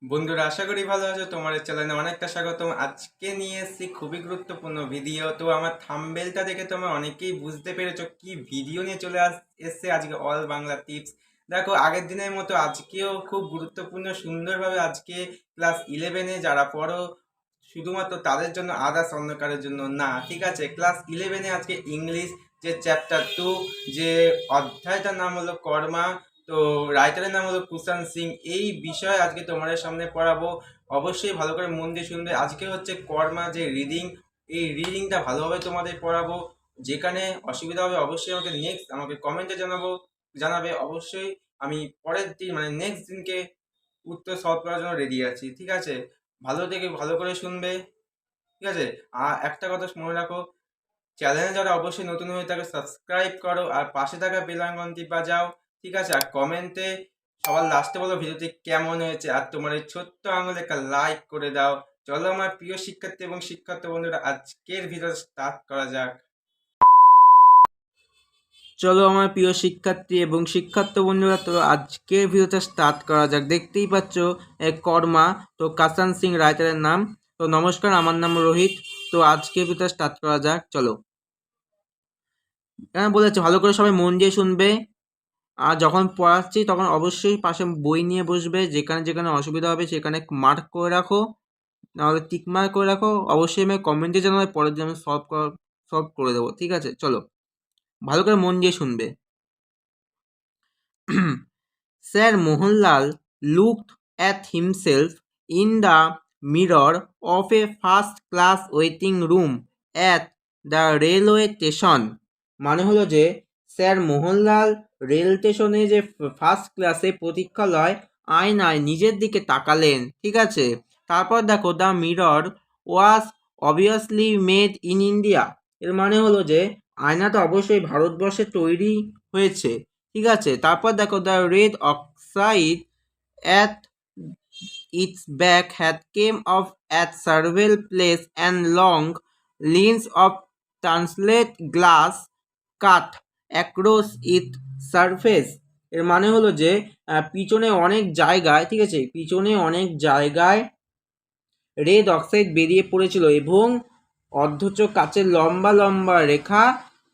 বন্ধুরা, আশা করি ভালো আছো। তোমার চ্যানেলে অনেকটা স্বাগতম। আজকে নিয়ে এসেছি খুবই গুরুত্বপূর্ণ ভিডিও। তো আমার থাম্বনেলটা দেখে তোমরা অনেকেই বুঝতে পেরেছো কি ভিডিও নিয়ে এসছে আজকে। All Bangla tips. দেখো, আগের দিনের মতো আজকেও খুব গুরুত্বপূর্ণ সুন্দরভাবে আজকে ক্লাস 11-এ যারা পড়ো শুধুমাত্র তাদের জন্য, আদার্স অন্য কারোর জন্য না, ঠিক আছে? ক্লাস 11-এ আজকে ইংলিশ যে চ্যাপ্টার 2, যে অধ্যায়টার নাম হলো কর্মা, তো রাইটারের নাম হলো কুষান্ত সিং। এই বিষয়ে আজকে তোমাদের সামনে পড়াবো। অবশ্যই ভালো করে মন দিয়ে শুনবে। আজকে হচ্ছে কর্মা যে রিডিং, এই রিডিংটা ভালোভাবে তোমাদের পড়াবো। যেখানে অসুবিধা হবে অবশ্যই আমাকে কমেন্টে জানাবে। অবশ্যই আমি পরের দিন মানে নেক্সট দিনকে উত্তর সলভ করার জন্য রেডি আছি, ঠিক আছে? ভালো থেকে ভালো করে শুনবে, ঠিক আছে? আর একটা কথা মনে রাখো, চ্যানেলে যারা অবশ্যই নতুন হয়ে থাকে সাবস্ক্রাইব করো, আর পাশে থাকা বেল আইকনটি বাজাও, ঠিক আছে? আর কমেন্টে সবার লাস্টে বলো ভিডিওটি কেমন হয়েছে, আর তোমার এই ছোট্ট আঙুলে একটা লাইক করে দাও। চলো আমার প্রিয় শিক্ষার্থী এবং শিক্ষার্থী বন্ধুরা, আজকের ভিডিও স্টার্ট করা যাক। চলো আমার প্রিয় শিক্ষার্থী এবং শিক্ষার্থী বন্ধুরা, তো আজকের ভিডিওটা স্টার্ট করা যাক। দেখতেই পাচ্ছ কর্মা, তো কুষান্ত সিং রাইটারের নাম। তো নমস্কার, আমার নাম রোহিত। তো আজকের ভিডিওটা স্টার্ট করা যাক, চলো। বলেছে ভালো করে সবাই মন দিয়ে শুনবে। আর যখন পড়াচ্ছি তখন অবশ্যই পাশে বই নিয়ে বসবে। যেখানে যেখানে অসুবিধা হবে সেখানে মার্ক করে রাখো, নাহলে টিক মার্ক করে রাখো। অবশ্যই আমি কমেন্টে জানাবে, পরের দিন আমি সলভ করে দেবো, ঠিক আছে? চলো ভালো করে মন দিয়ে শুনবে। Sir Mohanlal looked at himself in the mirror of a first-class waiting room at the railway station। মানে হলো যে স্যার মোহনলাল রেল স্টেশনে যে ফার্স্ট ক্লাসে প্রতীক্ষালয় আয়নায় নিজের দিকে তাকালেন, ঠিক আছে? তারপর দেখো, the mirror was obviously made in India. এর মানে হলো যে আয়নাটা অবশ্যই ভারতবর্ষে তৈরি হয়েছে, ঠিক আছে? তারপর দেখো, the red oxide at its back had came off at several places and long lines of translate glass cut across its surface। এর মানে হলো যে পিছনে অনেক জায়গায়, ঠিক আছে, পিছনে অনেক জায়গায় রেড অক্সাইড বেরিয়ে পড়েছিল এবং অথচ কাচের লম্বা লম্বা রেখা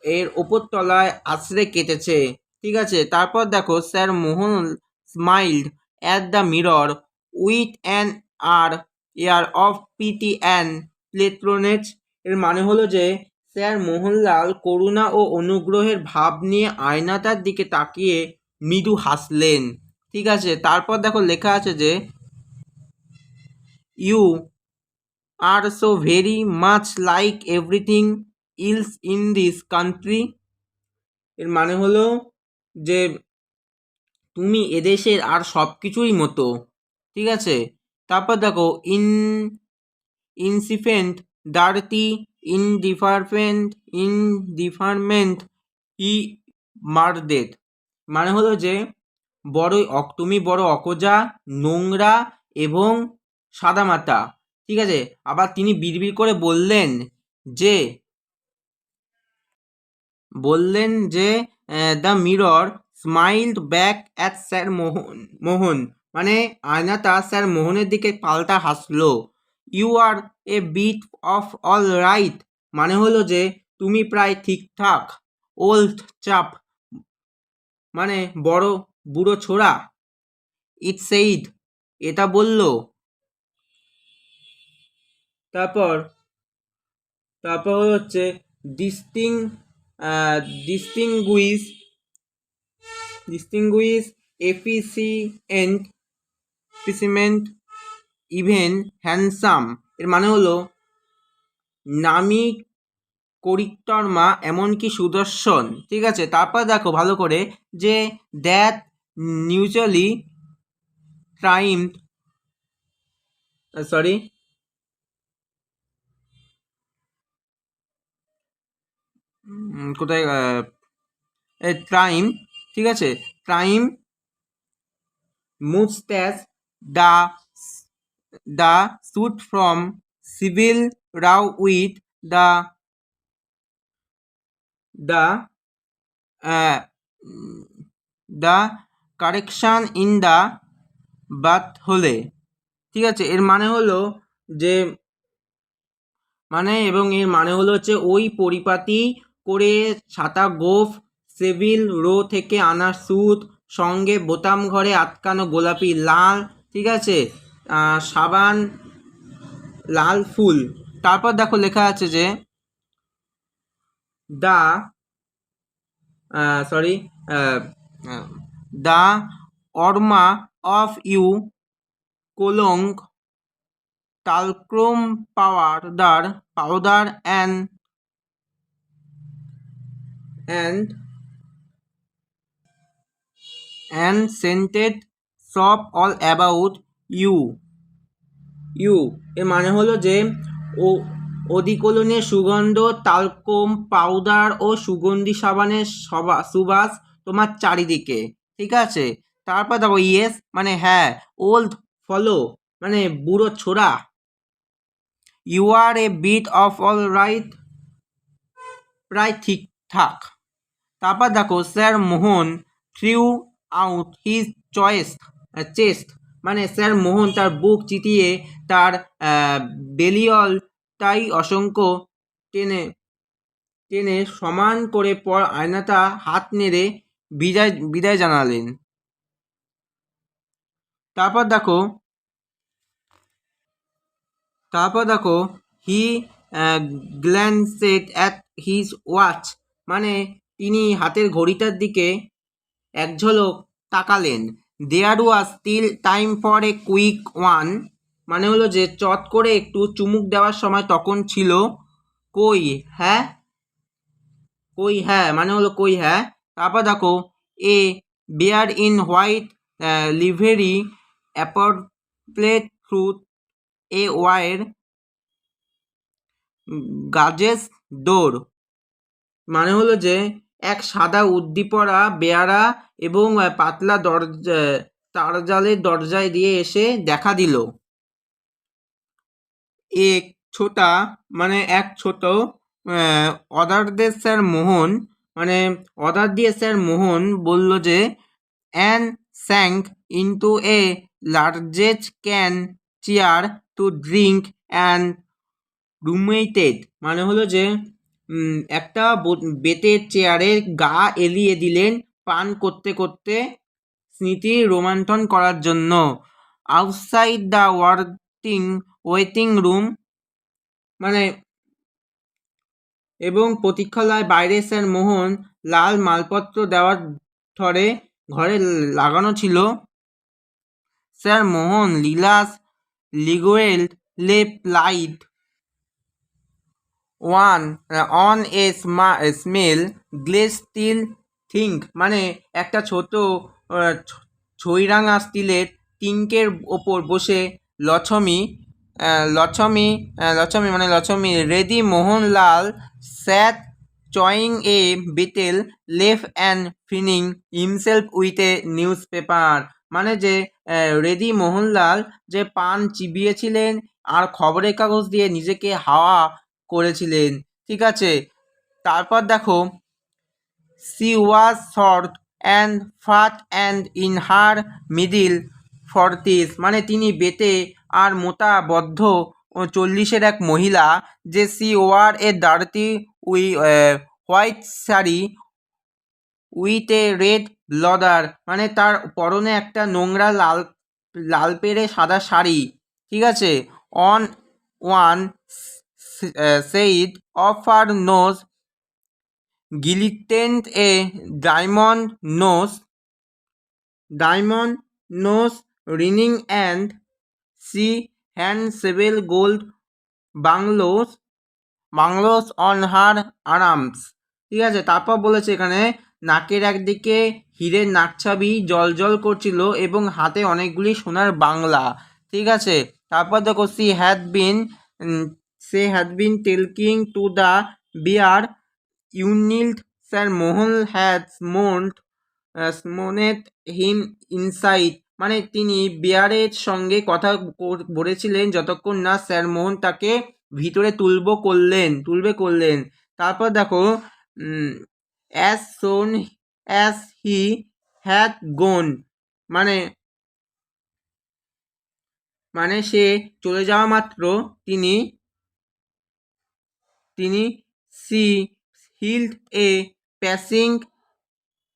এর ওপর তলায় আছড়ে কেটেছে, ঠিক আছে? তারপর দেখো, sir Mohan smiled at the mirror with an আর air of pity and patronage. এর মানে হলো যে স্যার মোহনলাল করুণা ও অনুগ্রহের ভাব নিয়ে আয়নাটার দিকে তাকিয়ে মৃদু হাসলেন, ঠিক আছে? তারপর দেখো লেখা আছে যে you are so very much like everything else in this country. এর মানে হলো যে তুমি এদেশের আর সব কিছুই মতো, ঠিক আছে? তারপর দেখো, ইনসিফেন্ট ডার্টি ইনডিফারমেন্ট ই মার্ডেড। মানে হলো যে তুমি বড় অকোজা, নোংরা এবং সাদামাটা, ঠিক আছে? আবার তিনি বিড়বিড় করে যে বললেন যে the mirror smiled back at sir Mohan. মানে আয়নাটা স্যার মোহনের দিকে পাল্টা হাসলো। You are a bit of all right. মানে হলো যে তুমি প্রায় ঠিকঠাক। ওল্ড চাপ মানে বড় বুড়ো ছোড়া। ইট সেইড, এটা বলল। তারপর তারপর হচ্ছে ডিস্টিং distinguished distinguish efficient efficient even handsome. এর মানে হলো নামি করিক্টরমা এমনকি সুদর্শন, ঠিক আছে? তারপর দেখো ভালো করে যে দ্যাট নিউচুয়ালি ট্রাইম সরি কোথায় ট্রাইম, ঠিক আছে? Trim moustache the suit from civil row with the uh, the correction in the butthole। ঠিক আছে, এর মানে হলো যে এর মানে হলো হচ্ছে ওই পরিপাটি করে ছাতা গোফ সেভিল রো থেকে আনা সুদ, সঙ্গে বোতাম ঘরে আটকানো গোলাপি লাল, ঠিক আছে, সাবান, লাল ফুল। তারপর দেখো লেখা আছে যে the sorry the aroma of you cologne talcum powder and scented soap all about you you এর মানে হলো যে ও অধিকলনের সুগন্ধ, তালকম পাউডার ও সুগন্ধি সাবানের সুবাস তোমার চারিদিকে, ঠিক আছে। তারপর দেখো ইয়েস মানে হ্যাঁ, ওল্ড ফলো মানে বুড়ো ছোড়া, you are a bit of all right প্রায় ঠিকঠাক। তারপর দেখো sir Mohan threw out his chest মানে স্যার মোহন তার বুক চিতিয়ে তার বেলিয়লটাই অসংখ্য টেনে টেনে সমান করে পর আয়নাটা হাত নেড়ে বিদায় জানালেন। তারপর দেখো he glanced at his watch মানে তিনি হাতের ঘড়িটার দিকে এক ঝলক তাকালেন। There was still time for a quick one মানে হলো যে চট করে একটু চুমুক দেওয়ার সময় তখন ছিল। কই হ্যাঁ মানে হলো কই হ্যাঁ। তারপর দেখো a bearer in white livery appeared ফ্রুট এ ওয়ার গাজেস ডোর মানে হলো যে এক সাদা উদ্দীপরা বেয়ারা এবং পাতলা তারজালের দরজায় দিয়ে এসে দেখা দিল। এক ছোটা মানে এক ছোট অর্ডার দিয়ে স্যার মোহন বলল যে and sank into a large cane chair to drink and ruminate মানে হলো যে একটা বেতের চেয়ারের গা এলিয়ে দিলেন পান করতে করতে স্মৃতি রোমন্থন করার জন্য। আউটসাইড দ্য ওয়েটিং রুম মানে এবং প্রতীক্ষালয় বাইরে স্যার মোহন লাল মালপত্র দেওয়ার ধরে ঘরে লাগানো ছিল। স্যার মোহন লীলাস লিগুয়েল লেপ লাইট অন এ স্মেল গ্লেস স্টিল থিঙ্ক মানে একটা ছোট ছইরাঙা স্টিলের টিঙ্কের ওপর বসে Lachmi lady Mohanlal sat chewing a betel leaf and fanning himself with a newspaper মানে যে রেডি মোহনলাল যে পান চিবিয়েছিলেন আর খবরের কাগজ দিয়ে নিজেকে হাওয়া করেছিলেন, ঠিক আছে। তারপর দেখো সি ওয়াজ শর্ট অ্যান্ড ফাট and in her middle Fortis মানে তিনি বেটে আর মোটা বদ্ধ 40-এর এক মহিলা। যে she wore a dirty white sari with a red border মানে তার পরনে একটা নোংরা লাল পেড়ে সাদা শাড়ি, ঠিক আছে। On one side of her nose glittered a diamond nose ring and she had several gold bangles on her arms, ঠিক আছে। তারপর বলেছে এখানে নাকের একদিকে হীরের নাকছাবি জল করছিল এবং হাতে অনেকগুলি সোনার বাংলা, ঠিক আছে। তারপর দেখো she had been talking to the bearer ইউনিল্ড sir Mohan had summoned him inside মানে তিনি বিয়ারের সঙ্গে কথা বলেছিলেন যতক্ষণ না স্যার মোহন তাকে ভিতরে তুলবে করলেন। তারপর দেখো as soon as he had gone মানে মানে সে চলে যাওয়া মাত্র তিনি তিনি he hailed a passing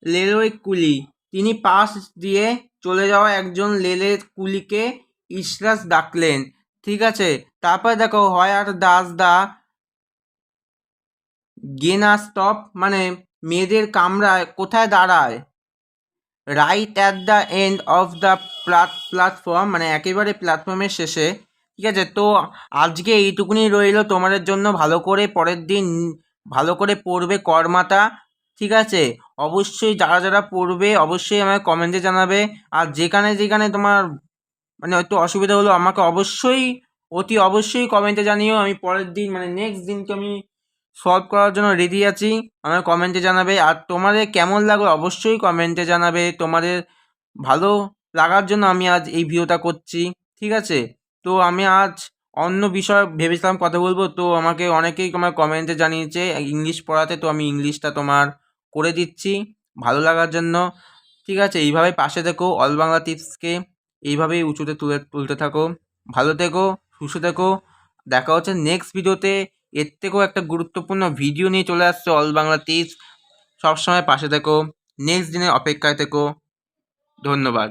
railway coolie, তিনি পাশ দিয়ে চলে যাওয়া একজন রেলের কুলিকে ইসরাস ডাকলেন। ঠিক আছে, তারপরে দেখো হোয়ার ডাজ দ্য গেনা স্টপ, মানে মেয়েদের কামরায় কোথায় দাঁড়ায়? Right at the end of the platform, মানে একেবারে প্ল্যাটফর্মের শেষে। ঠিক আছে, তো আজকে এইটুকুনি রইলো তোমাদের জন্য। ভালো করে পরের দিন ভালো করে পড়বে করমাতা। ঠিক আছে, অবশ্যই যারা যারা পড়বে অবশ্যই আমাকে কমেন্টে জানাবে। আর যেখানে যেখানে তোমার মানে একটু অসুবিধা হলো আমাকে অবশ্যই অতি অবশ্যই কমেন্টে জানিও। আমি পরের দিন মানে নেক্সট দিনকে আমি সলভ করার জন্য রেডি আছি। আমাকে কমেন্টে জানাবে। আর তোমাদের কেমন লাগলো অবশ্যই কমেন্টে জানাবে। তোমাদের ভালো লাগার জন্য আমি আজ এই ভিডিওটা করছি। ঠিক আছে, তো আমি আজ অন্য বিষয় ভেবেছিলাম কথা বলবো, তো আমাকে অনেকেই তোমার কমেন্টে জানিয়েছে ইংলিশ পড়াতে, তো আমি ইংলিশটা তোমার করে দিচ্ছি ভালো লাগার জন্য। ঠিক আছে, এইভাবে পাশে থেকো, অল বাংলা টিপসকে এইভাবেই উঁচুতে তুলতে থাকো। ভালো থেকো, সুস্থ থেকো। দেখা হচ্ছে নেক্সট ভিডিওতে। এর থেকেও একটা গুরুত্বপূর্ণ ভিডিও নিয়ে চলে আসছে অল বাংলা টিপস। সবসময় পাশে থেকো, নেক্সট দিনের অপেক্ষায় থেকো। ধন্যবাদ।